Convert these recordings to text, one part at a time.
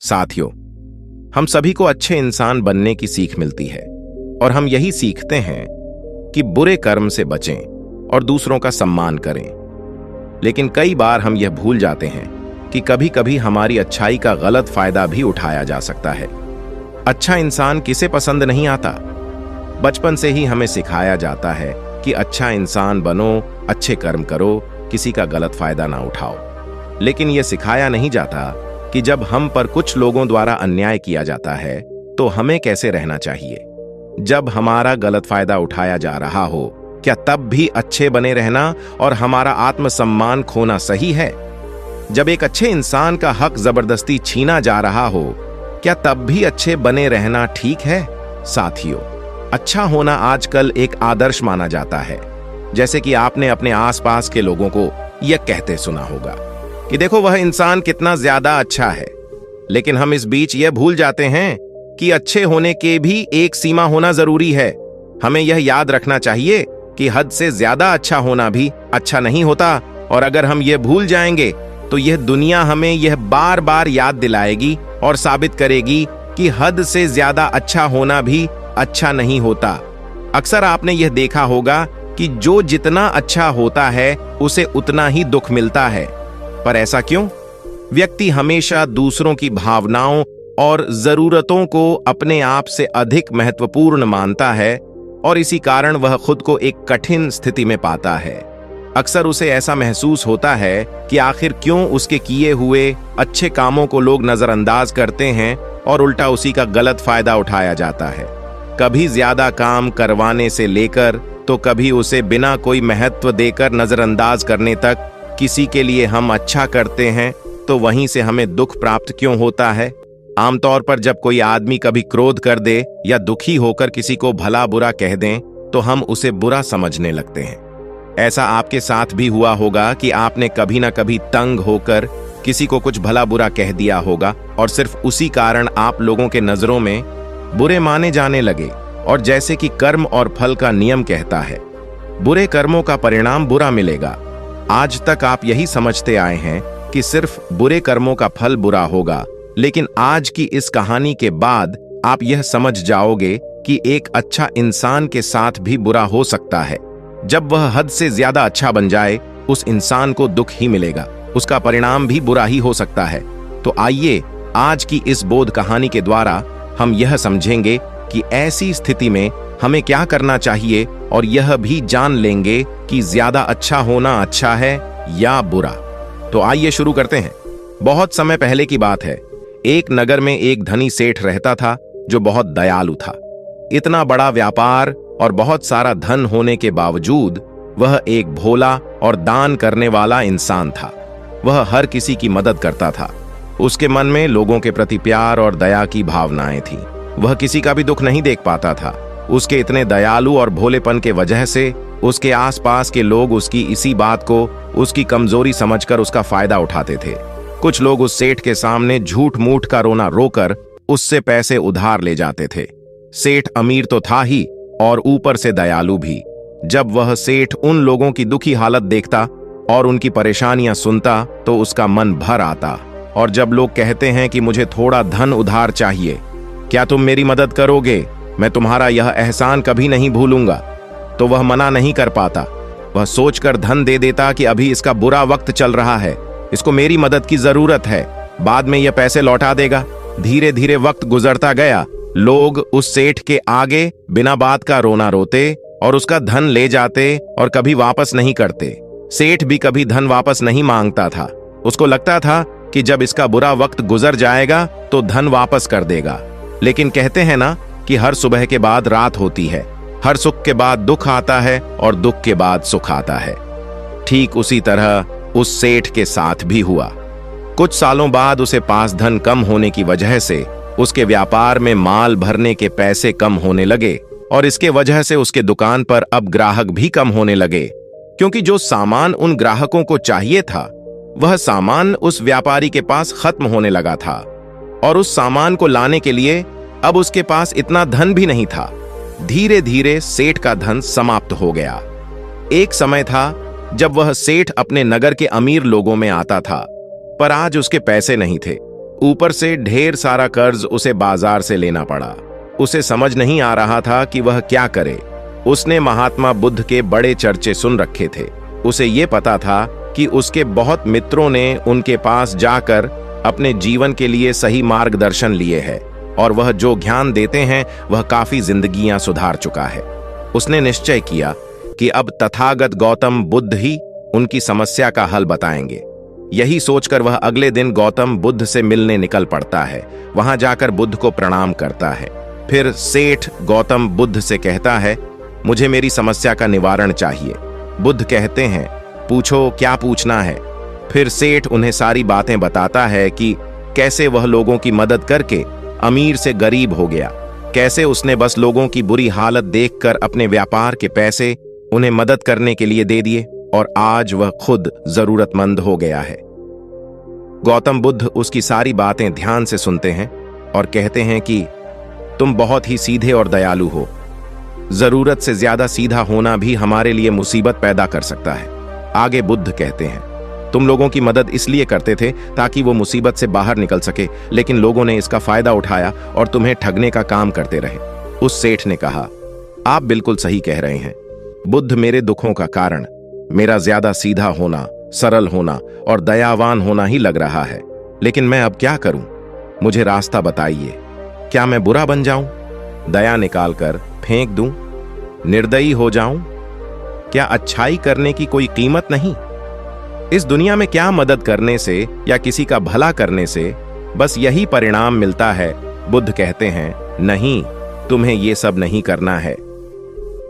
साथियों, हम सभी को अच्छे इंसान बनने की सीख मिलती है और हम यही सीखते हैं कि बुरे कर्म से बचें और दूसरों का सम्मान करें। लेकिन कई बार हम यह भूल जाते हैं कि कभी कभी हमारी अच्छाई का गलत फायदा भी उठाया जा सकता है। अच्छा इंसान किसे पसंद नहीं आता? बचपन से ही हमें सिखाया जाता है कि अच्छा इंसान बनो, अच्छे कर्म करो, किसी का गलत फायदा ना उठाओ। लेकिन यह सिखाया नहीं जाता कि जब हम पर कुछ लोगों द्वारा अन्याय किया जाता है तो हमें कैसे रहना चाहिए। जब हमारा गलत फायदा उठाया जा रहा हो, क्या तब भी अच्छे बने रहना और हमारा आत्मसम्मान खोना सही है? जब एक अच्छे इंसान का हक जबरदस्ती छीना जा रहा हो, क्या तब भी अच्छे बने रहना ठीक है? साथियों, अच्छा होना आजकल एक आदर्श माना जाता है। जैसे कि आपने अपने आसपास के लोगों को यह कहते सुना होगा कि देखो वह इंसान कितना ज्यादा अच्छा है। लेकिन हम इस बीच यह भूल जाते हैं कि अच्छे होने के भी एक सीमा होना जरूरी है। हमें यह याद रखना चाहिए कि हद से ज्यादा अच्छा होना भी अच्छा नहीं होता, और अगर हम यह भूल जाएंगे तो यह दुनिया हमें यह बार बार याद दिलाएगी और साबित करेगी कि हद से ज्यादा अच्छा होना भी अच्छा नहीं होता। अक्सर आपने यह देखा होगा कि जो जितना अच्छा होता है उसे उतना ही दुख मिलता है। पर ऐसा क्यों? व्यक्ति हमेशा दूसरों की भावनाओं और जरूरतों को अपने आप से अधिक महत्वपूर्ण मानता है और इसी कारण वह खुद को एक कठिन स्थिति में पाता है। अक्सर उसे ऐसा महसूस होता है कि आखिर क्यों उसके किए हुए अच्छे कामों को लोग नजरअंदाज करते हैं और उल्टा उसी का गलत फायदा उठाया जाता है। कभी ज्यादा काम करवाने से लेकर तो कभी उसे बिना कोई महत्व देकर नजरअंदाज करने तक किसी के लिए हम अच्छा करते हैं तो वहीं से हमें दुख प्राप्त क्यों होता है? आमतौर पर जब कोई आदमी कभी क्रोध कर दे या दुखी होकर किसी को भला बुरा कह दें तो हम उसे बुरा समझने लगते हैं। ऐसा आपके साथ भी हुआ होगा कि आपने कभी ना कभी तंग होकर किसी को कुछ भला बुरा कह दिया होगा और सिर्फ उसी कारण आप लोगों के नजरों में बुरे माने जाने लगे। और जैसे कि कर्म और फल का नियम कहता है, बुरे कर्मों का परिणाम बुरा मिलेगा। आज तक आप यही समझते आए हैं कि सिर्फ बुरे कर्मों का फल बुरा होगा, लेकिन आज की इस कहानी के बाद आप यह समझ जाओगे कि एक अच्छा इंसान के साथ भी बुरा हो सकता है। जब वह हद से ज्यादा अच्छा बन जाए, उस इंसान को दुख ही मिलेगा, उसका परिणाम भी बुरा ही हो सकता है। तो आइए आज की इस बोध कहानी के द्वारा हम यह समझेंगे कि ऐसी स्थिति में हमें क्या करना चाहिए और यह भी जान लेंगे कि ज्यादा अच्छा होना अच्छा है या बुरा। तो आइए शुरू करते हैं। बहुत समय पहले की बात है। एक नगर में एक धनी सेठ रहता था जो बहुत दयालु था। इतना बड़ा व्यापार और बहुत सारा धन होने के बावजूद वह एक भोला और दान करने वाला इंसान था। वह हर किसी की मदद करता था। उसके मन में लोगों के प्रति प्यार और दया की भावनाएं थीं। वह किसी का भी दुख नहीं देख पाता था। उसके इतने दयालु और भोलेपन के वजह से उसके आसपास के लोग उसकी इसी बात को उसकी कमजोरी समझकर उसका फायदा उठाते थे। कुछ लोग उस सेठ के सामने झूठ मूठ का रोना रोकर उससे पैसे उधार ले जाते थे। सेठ अमीर तो था ही और ऊपर से दयालु भी। जब वह सेठ उन लोगों की दुखी हालत देखता और उनकी परेशानियां सुनता तो उसका मन भर आता। और जब लोग कहते हैं कि मुझे थोड़ा धन उधार चाहिए, क्या तुम मेरी मदद करोगे? मैं तुम्हारा यह एहसान कभी नहीं भूलूंगा, तो वह मना नहीं कर पाता। वह सोचकर धन दे देता कि अभी इसका बुरा वक्त चल रहा है, इसको मेरी मदद की जरूरत है, बाद में यह पैसे लौटा देगा। धीरे धीरे वक्त गुजरता गया। लोग उस सेठ के आगे बिना बात का रोना रोते और उसका धन ले जाते और कभी वापस नहीं करते। सेठ भी कभी धन वापस नहीं मांगता था। उसको लगता था कि जब इसका बुरा वक्त गुजर जाएगा तो धन वापस कर देगा। लेकिन कहते हैं ना कि हर सुबह के बाद रात होती है, हर सुख के बाद दुख आता है और दुख के बाद सुख आता है। ठीक उसी तरह उस सेठ के साथ भी हुआ। कुछ सालों बाद उसे पास धन कम होने की वजह से उसके व्यापार में माल भरने के पैसे कम होने लगे और इसके वजह से उसके दुकान पर अब ग्राहक भी कम होने लगे, क्योंकि जो सामान उन ग्राहकों को चाहिए था वह सामान उस व्यापारी के पास खत्म होने लगा था और उस सामान को लाने के लिए अब उसके पास इतना धन भी नहीं था। धीरे धीरे सेठ का धन समाप्त हो गया। एक समय था जब वह सेठ अपने नगर के अमीर लोगों में आता था, पर आज उसके पैसे नहीं थे। ऊपर से ढेर सारा कर्ज उसे बाजार से लेना पड़ा। उसे समझ नहीं आ रहा था कि वह क्या करे। उसने महात्मा बुद्ध के बड़े चर्चे सुन रखे थे। उसे ये पता था कि उसके बहुत मित्रों ने उनके पास जाकर अपने जीवन के लिए सही मार्गदर्शन लिए है और वह जो ज्ञान देते हैं वह काफी जिंदगियां सुधार चुका है। उसने निश्चय किया कि अब तथागत गौतम बुद्ध ही उनकी समस्या का हल बताएंगे। यही सोचकर वह अगले दिन गौतम बुद्ध से मिलने निकल पड़ता है। वहां जाकर बुद्ध को प्रणाम करता है। फिर सेठ गौतम बुद्ध से कहता है, मुझे मेरी समस्या का निवारण चाहिए। बुद्ध कहते हैं, पूछो, क्या पूछना है। फिर सेठ उन्हें सारी बातें बताता है कि कैसे वह लोगों की मदद करके अमीर से गरीब हो गया, कैसे उसने बस लोगों की बुरी हालत देखकर अपने व्यापार के पैसे उन्हें मदद करने के लिए दे दिए और आज वह खुद जरूरतमंद हो गया है। गौतम बुद्ध उसकी सारी बातें ध्यान से सुनते हैं और कहते हैं कि तुम बहुत ही सीधे और दयालु हो। जरूरत से ज्यादा सीधा होना भी हमारे लिए मुसीबत पैदा कर सकता है। आगे बुद्ध कहते हैं, तुम लोगों की मदद इसलिए करते थे ताकि वो मुसीबत से बाहर निकल सके, लेकिन लोगों ने इसका फायदा उठाया और तुम्हें ठगने का काम करते रहे। उस सेठ ने कहा, आप बिल्कुल सही कह रहे हैं बुद्ध। मेरे दुखों का कारण मेरा ज्यादा सीधा होना, सरल होना और दयावान होना ही लग रहा है, लेकिन मैं अब क्या करूं? मुझे रास्ता बताइए। क्या मैं बुरा बन जाऊं, दया निकालकर फेंक दूं, निर्दयी हो जाऊं? क्या अच्छाई करने की कोई कीमत नहीं? इस दुनिया में क्या मदद करने से या किसी का भला करने से बस यही परिणाम मिलता है? बुद्ध कहते हैं, नहीं, तुम्हें यह सब नहीं करना है।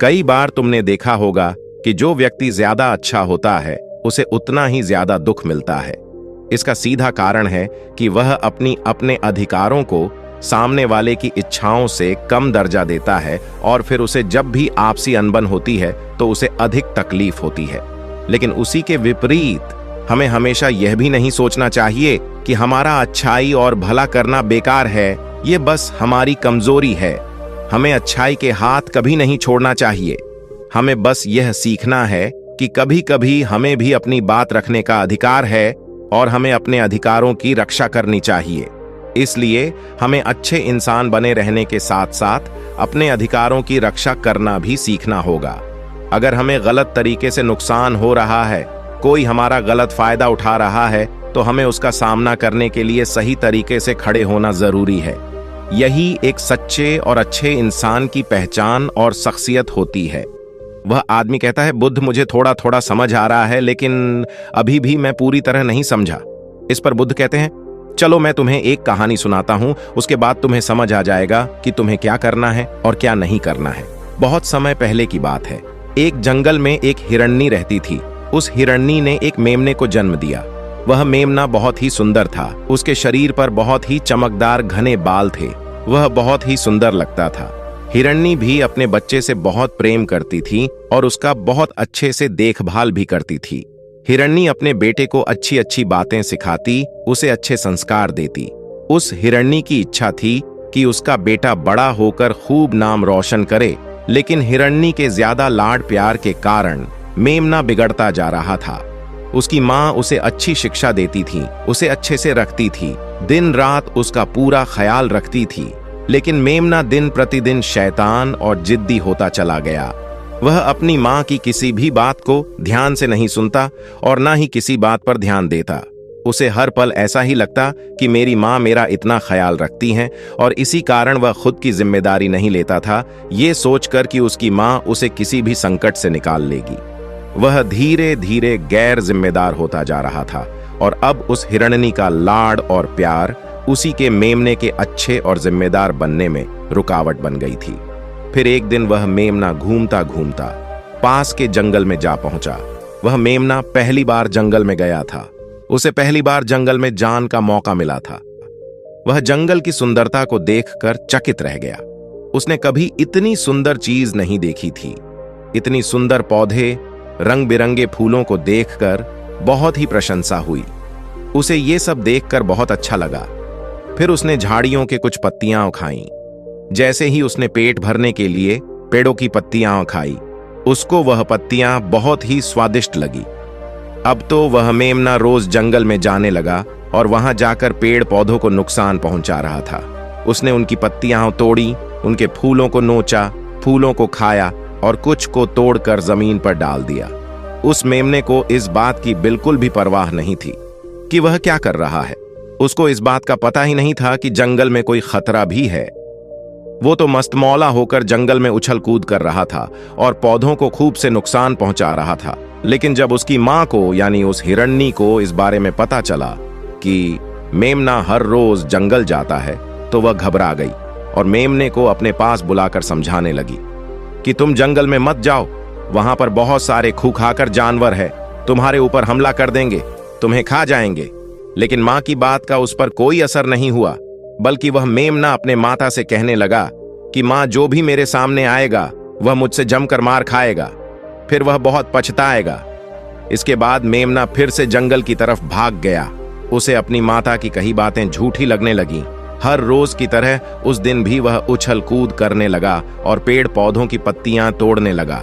कई बार तुमने देखा होगा कि जो व्यक्ति ज्यादा अच्छा होता है उसे उतना ही ज्यादा दुख मिलता है। इसका सीधा कारण है कि वह अपने अधिकारों को सामने वाले की इच्छाओं से कम दर्जा देता है और फिर उसे जब भी आपसी अनबन होती है तो उसे अधिक तकलीफ होती है। लेकिन उसी के विपरीत हमें हमेशा यह भी नहीं सोचना चाहिए कि हमारा अच्छाई और भला करना बेकार है, ये बस हमारी कमजोरी है। हमें अच्छाई के हाथ कभी नहीं छोड़ना चाहिए। हमें बस यह सीखना है कि कभी कभी हमें भी अपनी बात रखने का अधिकार है और हमें अपने अधिकारों की रक्षा करनी चाहिए। इसलिए हमें अच्छे इंसान बने रहने के साथ साथ अपने अधिकारों की रक्षा करना भी सीखना होगा। अगर हमें गलत तरीके से नुकसान हो रहा है, कोई हमारा गलत फायदा उठा रहा है, तो हमें उसका सामना करने के लिए सही तरीके से खड़े होना जरूरी है। यही एक सच्चे और अच्छे इंसान की पहचान और शख्सियत होती है। वह आदमी कहता है, बुद्ध, मुझे थोड़ा थोड़ा समझ आ रहा है, लेकिन अभी भी मैं पूरी तरह नहीं समझा। इस पर बुद्ध कहते हैं, चलो मैं तुम्हें एक कहानी सुनाता हूं, उसके बाद तुम्हें समझ आ जाएगा कि तुम्हें क्या करना है और क्या नहीं करना है। बहुत समय पहले की बात है। एक जंगल में एक हिरण्णी रहती थी। उस हिरण्णी ने एक मेमने को जन्म दिया। वह मेमना बहुत ही सुंदर था। उसके शरीर पर बहुत ही चमकदार घने बाल थे। वह बहुत ही सुंदर लगता था। हिरण्णी भी अपने बच्चे से बहुत प्रेम करती थी और उसका बहुत अच्छे से देखभाल भी करती थी। हिरण्णी अपने बेटे को अच्छी अच्छी बातें सिखाती, उसे अच्छे संस्कार देती। उस हिरण्णी की इच्छा थी कि उसका बेटा बड़ा होकर खूब नाम रोशन करे, लेकिन हिरण्णी के ज्यादा लाड प्यार के कारण मेमना बिगड़ता जा रहा था। उसकी माँ उसे अच्छी शिक्षा देती थी, उसे अच्छे से रखती थी, दिन रात उसका पूरा ख्याल रखती थी, लेकिन मेमना दिन प्रतिदिन शैतान और जिद्दी होता चला गया। वह अपनी माँ की किसी भी बात को ध्यान से नहीं सुनता और ना ही किसी बात पर ध्यान देता। उसे हर पल ऐसा ही लगता कि मेरी माँ मेरा इतना ख्याल रखती हैं और इसी कारण वह खुद की जिम्मेदारी नहीं लेता था, ये सोचकर कि उसकी माँ उसे किसी भी संकट से निकाल लेगी। वह धीरे धीरे गैर जिम्मेदार होता जा रहा था और अब उस हिरण्णी का लाड और प्यार उसी के मेमने के अच्छे और जिम्मेदार बनने में रुकावट बन गई थी। फिर एक दिन वह मेमना घूमता घूमता पास के जंगल में जा पहुंचा। वह मेमना पहली बार जंगल में गया था। उसे पहली बार जंगल में जान का मौका मिला था। वह जंगल की सुंदरता को देखकर चकित रह गया। उसने कभी इतनी सुंदर चीज नहीं देखी थी। इतनी सुंदर पौधे, रंग बिरंगे फूलों को देखकर बहुत ही प्रशंसा हुई। उसे ये सब देखकर बहुत अच्छा लगा। फिर उसने झाड़ियों के कुछ पत्तियां खाईं। जैसे ही उसने पेट भरने के लिए पेड़ों की पत्तियां खाई, उसको वह पत्तियां बहुत ही स्वादिष्ट लगी। अब तो वह मेमना रोज जंगल में जाने लगा और वहां जाकर पेड़ पौधों को नुकसान पहुंचा रहा था। उसने उनकी पत्तियां तोड़ी, उनके फूलों को नोचा, फूलों को खाया और कुछ को तोड़कर जमीन पर डाल दिया। उस मेमने को इस बात की बिल्कुल भी परवाह नहीं थी कि वह क्या कर रहा है। उसको इस बात का पता ही नहीं था कि जंगल में कोई खतरा भी है। वो तो मस्तमौला होकर जंगल में उछल कूद कर रहा था और पौधों को खूब से नुकसान पहुंचा रहा था। लेकिन जब उसकी मां को यानी उस हिरण्णी को इस बारे में पता चला कि मेमना हर रोज जंगल जाता है, तो वह घबरा गई और मेमने को अपने पास बुलाकर समझाने लगी कि तुम जंगल में मत जाओ, वहां पर बहुत सारे खूंखार जानवर है, तुम्हारे ऊपर हमला कर देंगे, तुम्हें खा जाएंगे। लेकिन मां की बात का उस पर कोई असर नहीं हुआ, बल्कि वह मेमना अपने माता से कहने लगा कि मां, जो भी मेरे सामने आएगा वह मुझसे जमकर मार खाएगा, फिर वह बहुत पछताएगा। इसके बाद मेमना फिर से जंगल की तरफ भाग गया। उसे अपनी माता की कही बातें झूठी लगने लगीं। हर रोज की तरह उस दिन भी वह उछल कूद करने लगा और पेड़ पौधों की पत्तियां तोड़ने लगा।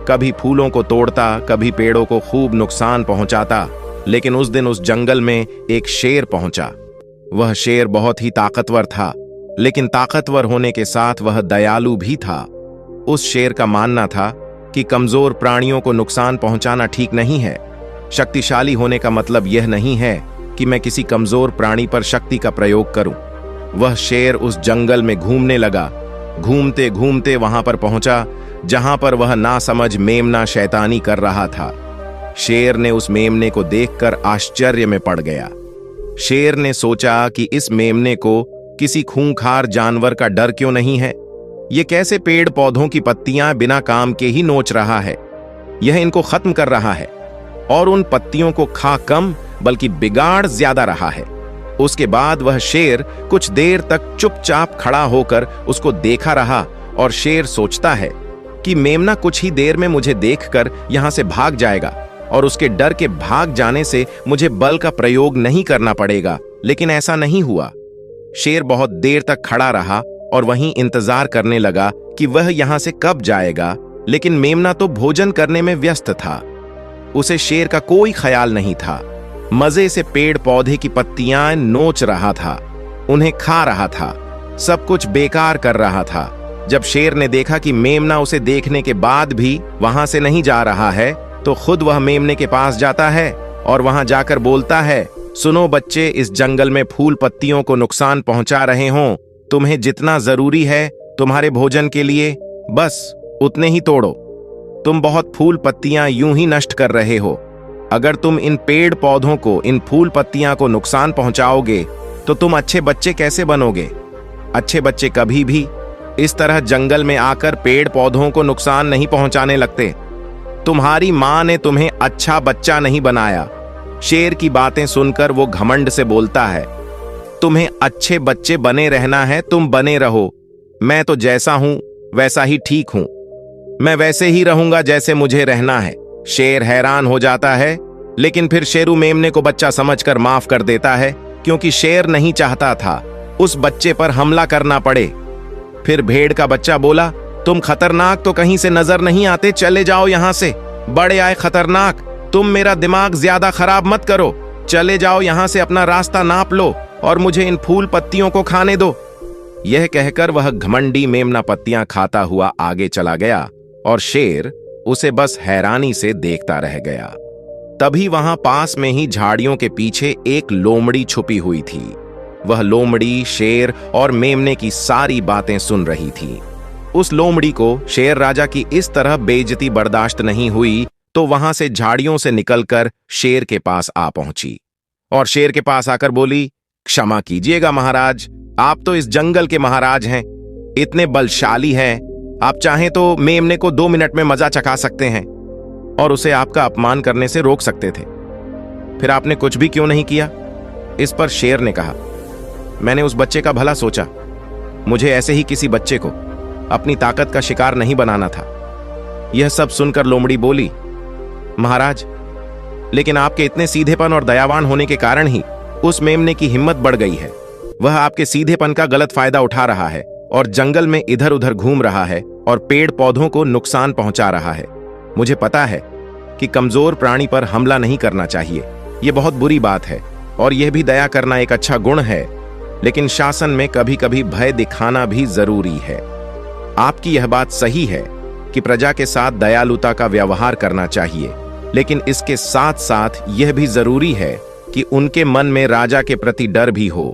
कभी फूलों को तोड़ता, कभी पेड़ों को खूब नुकसान पहुंचाता। लेकिन उस दिन उस जंगल में एक शेर पहुंचा। वह शेर बहुत ही ताकतवर था, लेकिन ताकतवर होने के साथ वह दयालु भी था। उस शेर का मानना था कि कमजोर प्राणियों को नुकसान पहुंचाना ठीक नहीं है। शक्तिशाली होने का मतलब यह नहीं है कि मैं किसी कमजोर प्राणी पर शक्ति का प्रयोग करूं। वह शेर उस जंगल में घूमने लगा। घूमते घूमते वहां पर पहुंचा जहां पर वह नासमझ मेमना शैतानी कर रहा था। शेर ने उस मेमने को देखकर आश्चर्य में पड़ गया। शेर ने सोचा कि इस मेमने को किसी खूंखार जानवर का डर क्यों नहीं है। ये कैसे पेड़ पौधों की पत्तियां बिना काम के ही नोच रहा है। यह इनको खत्म कर रहा है और उन पत्तियों को खा कम बल्कि बिगाड़ ज्यादा रहा है। उसके बाद वह शेर कुछ देर तक चुपचाप खड़ा होकर उसको देखा रहा और शेर सोचता है कि मेमना कुछ ही देर में मुझे देखकर यहां से भाग जाएगा और उसके डर के भाग जाने से मुझे बल का प्रयोग नहीं करना पड़ेगा। लेकिन ऐसा नहीं हुआ। शेर बहुत देर तक खड़ा रहा और वहीं इंतजार करने लगा कि वह यहां से कब जाएगा। लेकिन मेमना तो भोजन करने में व्यस्त था। उसे शेर का कोई ख्याल नहीं था। मजे से पेड़ पौधे की पत्तियां नोच रहा था, उन्हें खा रहा था, सब कुछ बेकार कर रहा था। जब शेर ने देखा कि मेमना उसे देखने के बाद भी वहां से नहीं जा रहा है, तो खुद वह मेमने के पास जाता है और वहां जाकर बोलता है, सुनो बच्चे, इस जंगल में फूल पत्तियों को नुकसान पहुंचा रहे हों, तुम्हें जितना जरूरी है तुम्हारे भोजन के लिए बस उतने ही तोड़ो। तुम बहुत फूल पत्तियां यूं ही नष्ट कर रहे हो। अगर तुम इन पेड़ पौधों को, इन फूल पत्तियां को नुकसान पहुंचाओगे तो तुम अच्छे बच्चे कैसे बनोगे। अच्छे बच्चे कभी भी इस तरह जंगल में आकर पेड़ पौधों को नुकसान नहीं पहुंचाने लगते। तुम्हारी मां ने तुम्हें अच्छा बच्चा नहीं बनाया। शेर की बातें सुनकर वो घमंड से बोलता है, तुम्हें अच्छे बच्चे बने रहना है, तुम बने रहो। मैं तो जैसा हूं वैसा ही ठीक हूं। मैं वैसे ही रहूंगा जैसे मुझे रहना है। शेर हैरान हो जाता है, लेकिन फिर शेरू मेमने को बच्चा समझकर माफ कर देता है, क्योंकि शेर नहीं चाहता था उस बच्चे पर हमला करना पड़े। फिर भेड़ का बच्चा बोला, तुम खतरनाक तो कहीं से नजर नहीं आते, चले जाओ यहां से। बड़े आए खतरनाक, तुम मेरा दिमाग ज्यादा खराब मत करो, चले जाओ यहां से, अपना रास्ता नाप लो और मुझे इन फूल पत्तियों को खाने दो। यह कहकर वह घमंडी मेमना पत्तियां खाता हुआ आगे चला गया और शेर उसे बस हैरानी से देखता रह गया। तभी वहां पास में ही झाड़ियों के पीछे एक लोमड़ी छुपी हुई थी। वह लोमड़ी शेर और मेमने की सारी बातें सुन रही थी। उस लोमड़ी को शेर राजा की इस तरह बेइज्जती बर्दाश्त नहीं हुई, तो वहां से झाड़ियों से निकलकर शेर के पास आ पहुंची और शेर के पास आकर बोली, क्षमा कीजिएगा महाराज, आप तो इस जंगल के महाराज हैं, इतने बलशाली हैं, आप चाहें तो मेमने को 2 मिनट में मजा चखा सकते हैं और उसे आपका अपमान करने से रोक सकते थे। फिर आपने कुछ भी क्यों नहीं किया। इस पर शेर ने कहा, मैंने उस बच्चे का भला सोचा, मुझे ऐसे ही किसी बच्चे को अपनी ताकत का शिकार नहीं बनाना था। यह सब सुनकर लोमड़ी बोली, महाराज, लेकिन आपके इतने सीधेपन और दयावान होने के कारण ही उस मेमने की हिम्मत बढ़ गई है। वह आपके सीधेपन का गलत फायदा उठा रहा है और जंगल में इधर उधर घूम रहा है और पेड़ पौधों को नुकसान पहुंचा रहा है। मुझे पता है कि कमजोर प्राणी पर हमला नहीं करना चाहिए, यह बहुत बुरी बात है, और यह भी दया करना एक अच्छा गुण है, लेकिन शासन में कभी कभी भय दिखाना भी जरूरी है। आपकी यह बात सही है कि प्रजा के साथ दयालुता का व्यवहार करना चाहिए, लेकिन इसके साथ साथ यह भी जरूरी है कि उनके मन में राजा के प्रति डर भी हो,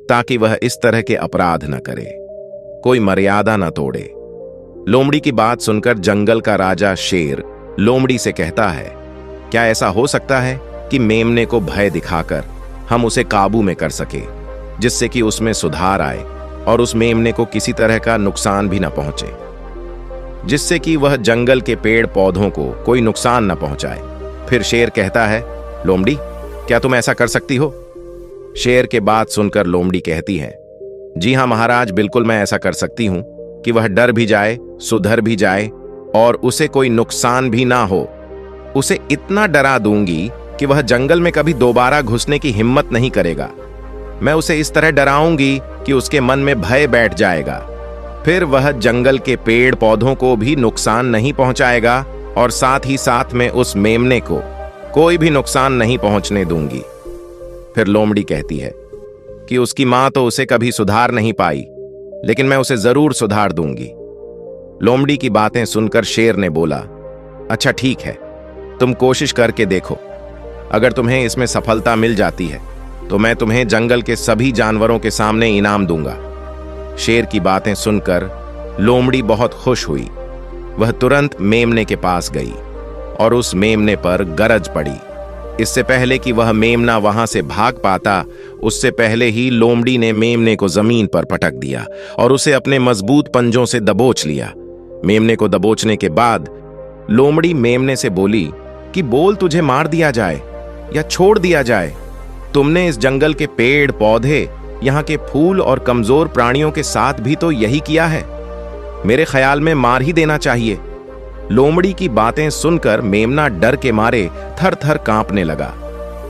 ताकि वह इस तरह के अपराध न करे, कोई मर्यादा न तोड़े। लोमड़ी की बात सुनकर जंगल का राजा शेर लोमड़ी से कहता है, क्या ऐसा हो सकता है कि मेमने को भय दिखाकर हम उसे काबू में कर सके, जिससे कि उसमें सुधार आए और उस मेमने को किसी तरह का नुकसान भी न पहुंचे, जिससे कि वह जंगल के पेड़ पौधों को कोई नुकसान न पहुंचाए। फिर शेर कहता है, लोमड़ी, क्या तुम ऐसा कर सकती हो? शेर के बात सुनकर लोमड़ी कहती है, जी हाँ महाराज, बिल्कुल मैं ऐसा कर सकती हूं कि वह डर भी जाए, सुधर भी जाए और उसे कोई नुकसान भी ना हो। उसे इतना डरा दूंगी कि वह जंगल में कभी दोबारा घुसने की हिम्मत नहीं करेगा। मैं उसे इस तरह डराऊंगी कि उसके मन में भय बैठ जाएगा। फिर वह जंगल के पेड़ पौधों को भी नुकसान नहीं पहुंचाएगा और साथ ही साथ में उस मेमने को कोई भी नुकसान नहीं पहुंचने दूंगी। फिर लोमड़ी कहती है कि उसकी मां तो उसे कभी सुधार नहीं पाई, लेकिन मैं उसे जरूर सुधार दूंगी। लोमड़ी की बातें सुनकर शेर ने बोला, अच्छा ठीक है, तुम कोशिश करके देखो। अगर तुम्हें इसमें सफलता मिल जाती है तो मैं तुम्हें जंगल के सभी जानवरों के सामने इनाम दूंगा। शेर की बातें सुनकर लोमड़ी बहुत खुश हुई। वह तुरंत मेमने के पास गई और उस मेमने पर गरज पड़ी। इससे पहले कि वह मेमना वहां से भाग पाता, उससे पहले ही लोमड़ी ने मेमने को जमीन पर पटक दिया और उसे अपने मजबूत पंजों से दबोच लिया। मेमने को दबोचने के बाद लोमड़ी मेमने से बोली कि बोल, तुझे मार दिया जाए या छोड़ दिया जाए? तुमने इस जंगल के पेड़ पौधे, यहाँ के फूल और कमजोर प्राणियों के साथ भी तो यही किया है। मेरे ख्याल में मार ही देना चाहिए। लोमड़ी की बातें सुनकर मेमना डर के मारे थर थर कांपने लगा।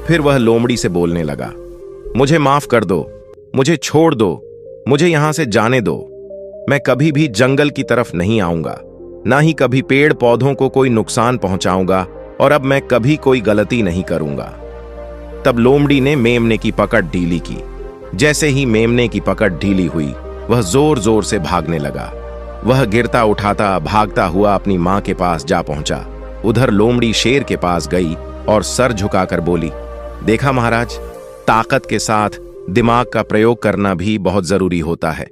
फिर वह लोमड़ी से बोलने लगा, मुझे माफ कर दो, मुझे छोड़ दो, मुझे यहां से जाने दो। मैं कभी भी जंगल की तरफ नहीं आऊंगा, ना ही कभी पेड़ पौधों को कोई नुकसान पहुंचाऊंगा, और अब मैं कभी कोई गलती नहीं करूंगा। तब लोमड़ी ने मेमने की पकड़ ढीली की। जैसे ही मेमने की पकड़ ढीली हुई, वह जोर जोर से भागने लगा। वह गिरता उठाता भागता हुआ अपनी मां के पास जा पहुंचा। उधर लोमड़ी शेर के पास गई और सर झुकाकर बोली, देखा महाराज, ताकत के साथ दिमाग का प्रयोग करना भी बहुत जरूरी होता है।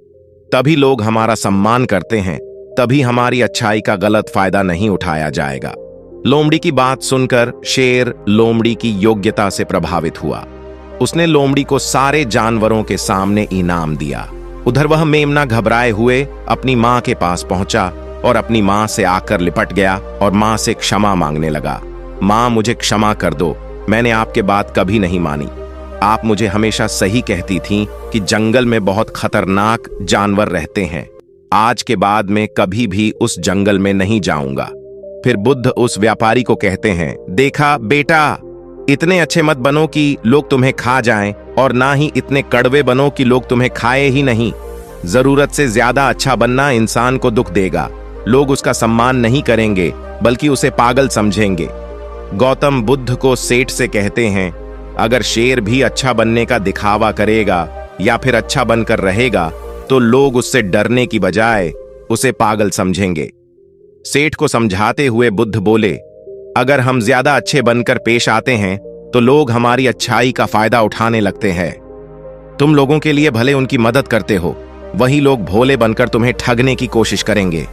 तभी लोग हमारा सम्मान करते हैं, तभी हमारी अच्छाई का गलत फायदा नहीं उठाया जाएगा। लोमड़ी की बात सुनकर शेर लोमड़ी की योग्यता से प्रभावित हुआ। उसने लोमड़ी को सारे जानवरों के सामने इनाम दिया। उधर वह मेमना घबराए हुए अपनी मां के पास पहुंचा और अपनी मां से आकर लिपट गया और मां से क्षमा मांगने लगा। मां, मुझे क्षमा कर दो, मैंने आपके बात कभी नहीं मानी। आप मुझे हमेशा सही कहती थीं कि जंगल में बहुत खतरनाक जानवर रहते हैं। आज के बाद मैं कभी भी उस जंगल में नहीं जाऊंगा। फिर बुद्ध उस व्यापारी को कहते हैं, देखा बेटा, इतने अच्छे मत बनो कि लोग तुम्हें खा जाएं, और ना ही इतने कड़वे बनो कि लोग तुम्हें खाए ही नहीं। जरूरत से ज्यादा अच्छा बनना इंसान को दुख देगा। लोग उसका सम्मान नहीं करेंगे, बल्कि उसे पागल समझेंगे। गौतम बुद्ध को सेठ से कहते हैं, अगर शेर भी अच्छा बनने का दिखावा करेगा या फिर अच्छा बनकर रहेगा, तो लोग उससे डरने की बजाय उसे पागल समझेंगे। सेठ को समझाते हुए बुद्ध बोले, अगर हम ज्यादा अच्छे बनकर पेश आते हैं तो लोग हमारी अच्छाई का फायदा उठाने लगते हैं। तुम लोगों के लिए भले उनकी मदद करते हो, वही लोग भोले बनकर तुम्हें ठगने की कोशिश करेंगे।